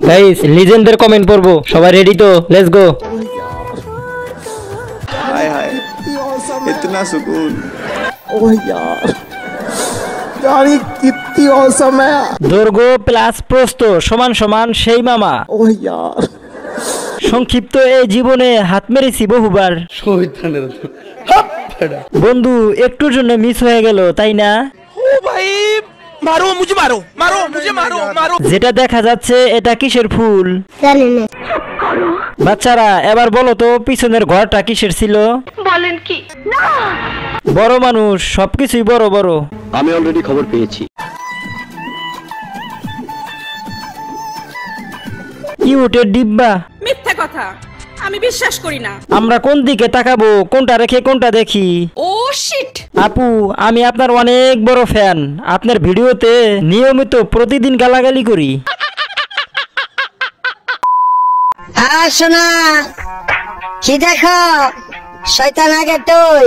Guys লিজেন্ডের comment পড়বো, সবাই ready তো? Let's go. हाय हाय इतना सुकून। ओह यार यार ये कितनी औसम है। দৈর্ঘ্য প্লাস প্রস্থ সমান সমান সেই মামা। ओह यार সংক্ষিপ্ত এই জীবনে হাত মেরেছি বহুবার। বন্ধু একটুর জন্য মিস হয়ে গেল, তাই না? ओ भाई मारो मुझे, मारो मारो मुझे, मारो मारो। যেটা দেখা যাচ্ছে এটা কিসের ফুল? বাচ্চারা এবার বলো তো পিছনের ঘরটা কিসের ছিল? বলেন কি? বড় মানুষ সবকিছুই বড় বড়। আমি অলরেডি খবর পেয়েছি। কিউটের ডিব্বা। মিথ্যা কথা, আমি বিশ্বাস করি না। আমরা কোন দিকে তাকাবো, কোনটা রেখে কোনটা দেখি? ও শিট। আপু আমি আপনার অনেক বড় ফ্যান, আপনার ভিডিওতে নিয়মিত প্রতিদিন গালাগালি করি। শোনা কি দেখো, শয়তান আগে তুই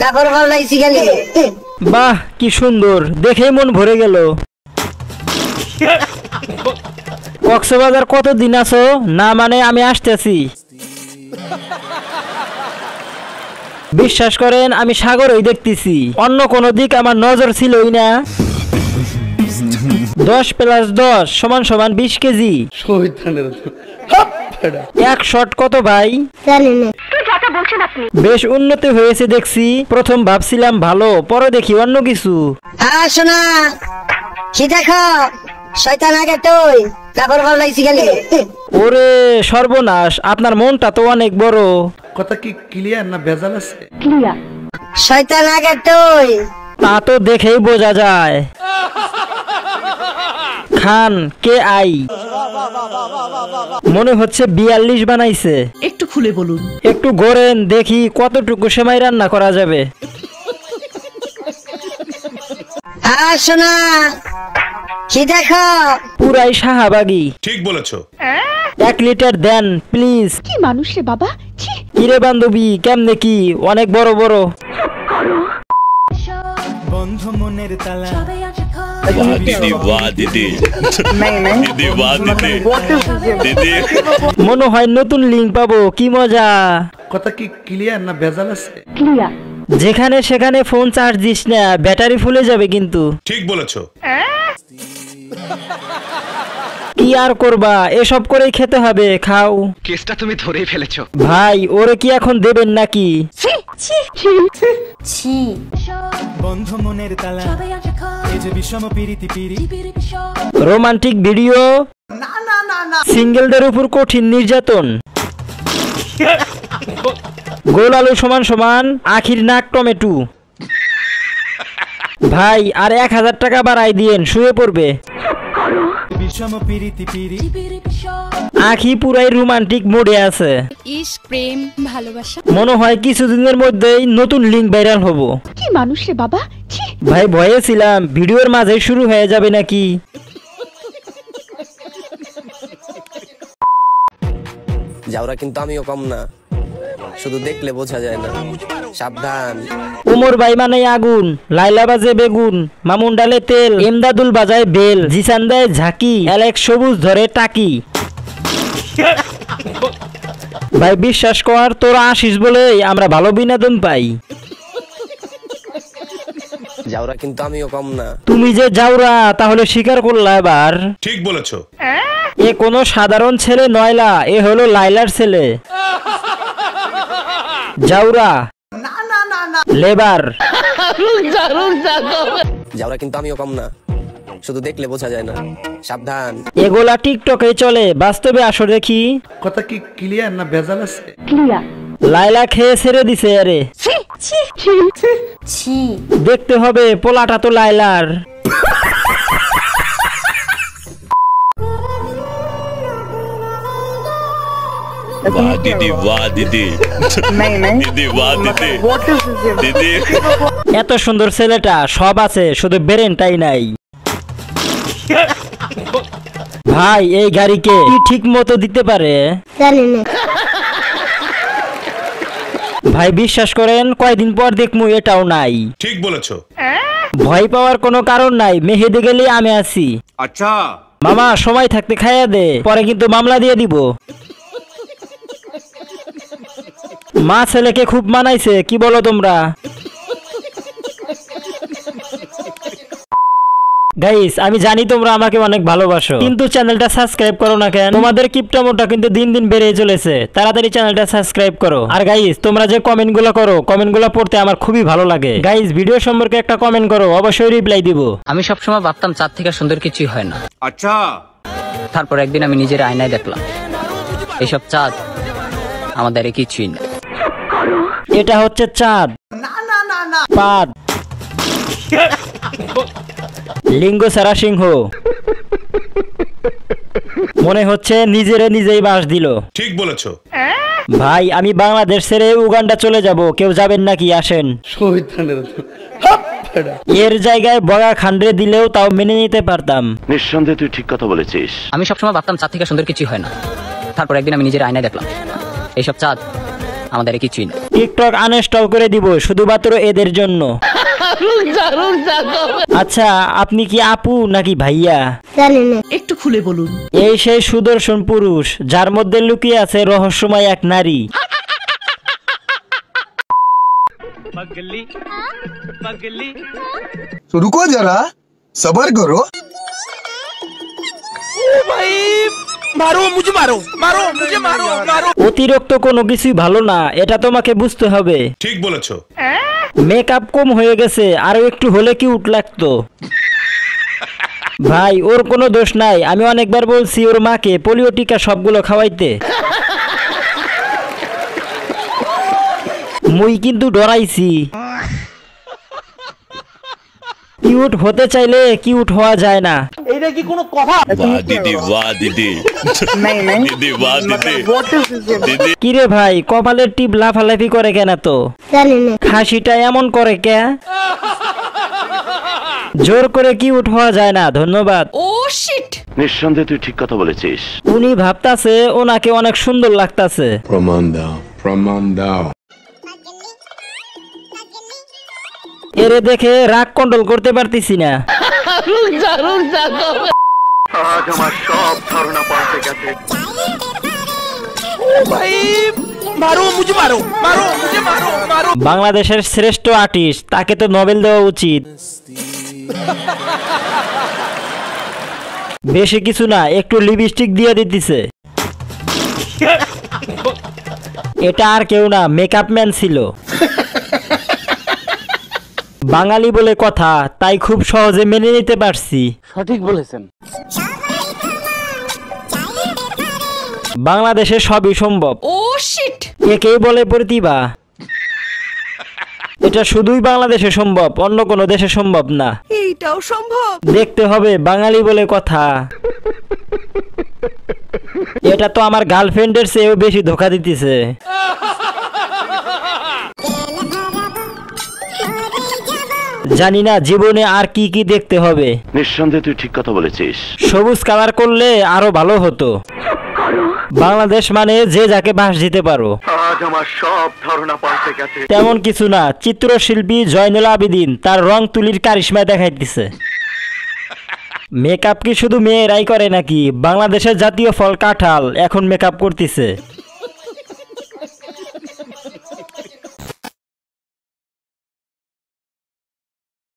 কাপড় বলাইছি গেলি। বাহ কি সুন্দর, দেখেই মন ভরে গেল। কক্সবাজার কতদিন আছো? না মানে আমি আসতেছি। বিশ্বাস করেন আমি সাগরই দেখতেছি, অন্য কোনো দিক আমার নজর ছিলই না। 10 + 10 = 20 কেজি। এক শট কত ভাই? বেশ উন্নতি হয়েছে দেখছি, প্রথম ভাবছিলাম ভালো, পরে দেখি অন্য কিছু। শোনা কি দেখো, শয়তান আগে তুই কাপড় বলাইছি গেলি। ওরে সর্বনাশ, আপনার মনটা তো অনেক বড়। কথা কি ক্লিয়ার না ভেজাল আছে? শয়তান আগে তুই। তা তো দেখেই বোঝা যায়। খান কে আই মনে হচ্ছে 42 বানাইছে। একটু খুলে বলুন। একটু গড়েন দেখি কতটুকু সেমাই রান্না করা যাবে। শোনা কি দেখো, পুরাই শাহবাগী। ঠিক বলেছো। 1 লিটার দেন প্লিজ। কি মানুষ রে বাবা, ছি। কিরে বান্ধবী কেমনে কি? অনেক বড় বড়। बंध मनेर ताला দিদি বাহ দিদি দিদি বাহ দিদি দিদি মনে হয় নতুন লিঙ্ক পাবো, কি মজা। কথা কি ক্লিয়ার না ভেজাল আছে? যেখানে সেখানে ফোন চার্জ দিস না, ব্যাটারি ফুলে যাবে কিন্তু। ঠিক বলেছো। কি আর করবা, এসব করেই খেতে হবে, খাও। কেসটা তুমি ধরেই ফেলেছো ভাই ওরে কি এখন দেবেন নাকি? बंध मनेर ताला এই যে বিষম পিরিতি পিরি। রোমান্টিক ভিডিও, সিঙ্গেলদের উপর কঠিন নির্যাতন। গোল আলু = আখির নাক টমেটো। ভাই আর 1000 টাকা বাড়াই দিয়েন, শুয়ে পড়বে। বিষম পিরিতি পিরি। আখি পুরাই রোমান্টিক মোডে আছে। ইশক, প্রেম, ভালোবাসা। মনে হয় কিছুদিনের মধ্যেই নতুন লিঙ্ক ভাইরাল হবো। কি মানুষ রে বাবা, ছি। ভাই ভয়ে ছিলাম ভিডিওর মাঝে শুরু হয়ে যাবে নাকি। যাওরা কিন্তু আমিও কম না, শুধু দেখলে বোঝা যায় না, সাবধান। উমর ভাই মানে আগুন, লাইলা বাজে বেগুন, মামুন ডালে তেল, এমদাদুল বাজায় বেল, জিসান দেয় ঝাঁকি, অ্যালেক্স সবুজ ধরে টাকি। ভাই বিশ্বাস কর তোরা আসিস বলেই আমরা ভালো বিনোদন পাই। যাওরা কিন্তু আমিও কম না। তুমি যে যাওরা তাহলে স্বীকার করলা এবার। ঠিক বলেছো। এ কোনো সাধারণ ছেলে নয়লা, এ হলো লাইলার ছেলে। যাওরা লেবার। যাওরা কিন্তু আমিও কম না, শুধু দেখলে বোঝা যায় না, সাবধান। এগুলা টিকটকে চলে, বাস্তবে আসো দেখি। কথা কি ক্লিয়ার না ভেজাল আছে? লাইলা খেয়ে ছেড়ে দিছে আরে। দেখতে হবে পোলাটা তো লাইলার। বাহ দিদি বাহ দিদি দিদি বাহ দিদি দিদি এত সুন্দর ছেলেটা সব আছে, শুধু ব্রেনটাই নাই। ভাই এই গাড়িকে কি ঠিক মতো দিতে পারে? ভাই বিশ্বাস করেন কয়দিন পর দেখমু এটাও নাই। ঠিক বলেছো। ভয় পাওয়ার কোনো কারণ নাই, মেহেদে গেলে আমি আছি। আচ্ছা মামা সময় থাকতে খাইয়া দে, পরে কিন্তু মামলা দিয়ে দিব। মা ছেলেকে খুব মানাইছে, কি বলো তোমরা? গাইস আমি জানি তোমরা আমাকে অনেক ভালোবাসো, কিন্তু চ্যানেলটা সাবস্ক্রাইব করো না কেন? তোমাদের কিপটামোটা কিন্তু দিন দিন বেড়ে চলেছে, তাড়াতাড়ি চ্যানেলটা সাবস্ক্রাইব করো। আর গাইস তোমরা যে কমেন্টগুলো করো, কমেন্টগুলো পড়তে আমার খুবই ভালো লাগে। গাইস ভিডিও সম্পর্কে একটা কমেন্ট করো, অবশ্যই রিপ্লাই দিব। আমি সবসময় ভাবতাম চাঁদ থেকে সুন্দর কিছুই হয় না। अच्छा তারপর একদিন আমি নিজের আয়নায় দেখলাম এইসব চাঁদ আমাদের কিছুই না। এটা হচ্ছে চাঁদ, পাদ, লিঙ্গ ছাড়া সিংহ। মনে হচ্ছে নিজেরে নিজেই বাস দিল। ठीक বলেছো। ভাই আমি বাংলাদেশ ছেড়ে উগান্ডা চলে যাব, কেউ যাবেন নাকি? আসেন। এর জায়গায় বগা খান্ডে দিলেও তাও মেনে নিতে পারতাম। নিঃসন্দেহে তুই ঠিক কথা বলেছিস। আমি সবসময় ভাবতাম চাঁদ থেকে সুন্দর কিছুই হয় না। তারপর একদিন আমি নিজের আয়নায় দেখলাম এইসব চাঁদ আমাদের কিছুই না। টিকটক আনইনস্টল করে দিব শুধুমাত্র এদের জন্য। আচ্ছা আপনি কি আপু নাকি ভাইয়া? একটু খুলে বলুন। এই সেই সুদর্শন পুরুষ যার মধ্যে লুকিয়ে আছে রহস্যময় এক নারী। तो रुको जरा सबर करो। भाई मारो मुझे, मारो मारो मुझे, मारो मारो। অতিরিক্ত কোনো কিছুই ভালো না, এটা তোমাকে বুঝতে হবে। ঠিক বলেছো। মেকআপ কম হয়ে গেছে, আরো একটু হলে কি উঠ লাগতো। ভাই ওর কোনো দোষ নাই, আমি অনেকবার বলছি ওর মাকে পোলিও টিকা সবগুলো খাওয়াইতে। মুই কিন্তু ডরাইছি। কিউট হতে চাইলে কিউট হওয়া যায় না। वाह दीदी वाह दीदी दीदी वाह दीदी दीदी। কিরে ভাই কপালের টিপ লাফালাফি করে কেন? তো খাসিটা এমন করে কে? জোর করে কিউট হওয়া যায় না। ধন্যবাদ। ও শিট। নিঃসন্দেহে তুই ঠিক কথা বলেছিস। উনি ভাবতাছে ওনাকে অনেক সুন্দর লাগতাছে। প্রমাণ দাও, প্রমাণ দাও। এরে দেখে রাগ কন্ট্রোল করতে পারতেছি না। আজ আমার সব ধারণা পাল্টে গেছে। भाई मारो मुझे, मारो मारो मुझे, मारो मारो। বাংলাদেশের শ্রেষ্ঠ আর্টিস্ট, তাকে তো নোবেল দেওয়া উচিত। বেশি কিছু না, একটু লিপস্টিক দিয়ে দিতেছে। এটা আর কেউ না, মেকআপ ম্যান ছিল। বাঙালি বলে কথা, তাই খুব সহজে মেনে নিতে পারছি। সঠিক বলেছেন। বাংলাদেশে সবই সম্ভব। ও শিট। একেই বলে প্রতিভা। এটা শুধুই বাংলাদেশে সম্ভব, অন্য কোনো দেশে সম্ভব না। এইটাও সম্ভব। দেখতে হবে বাঙালি বলে কথা। এটা তো আমার গার্লফ্রেন্ডের চেয়েও বেশি ধোকা দিতেছে। জানি না জীবনে আর কি কি দেখতে হবে। নিঃসন্দেহে তুই ঠিক কথা বলেছিস। সবুজ কালার করলে আরো ভালো হতো। বাংলাদেশ মানে যে যাকে বাস দিতে পারো। আজ আমার সব ধারণা পাল্টে গেছে। তেমন কিছু না, চিত্রশিল্পী জয়নুল আবেদিন তার রং তুলির কারিশমা দেখাইতেছে। মেকআপ কি শুধু মেয়েরাই করে নাকি? বাংলাদেশের জাতীয় ফল কাঁঠাল এখন মেকআপ করতেছে।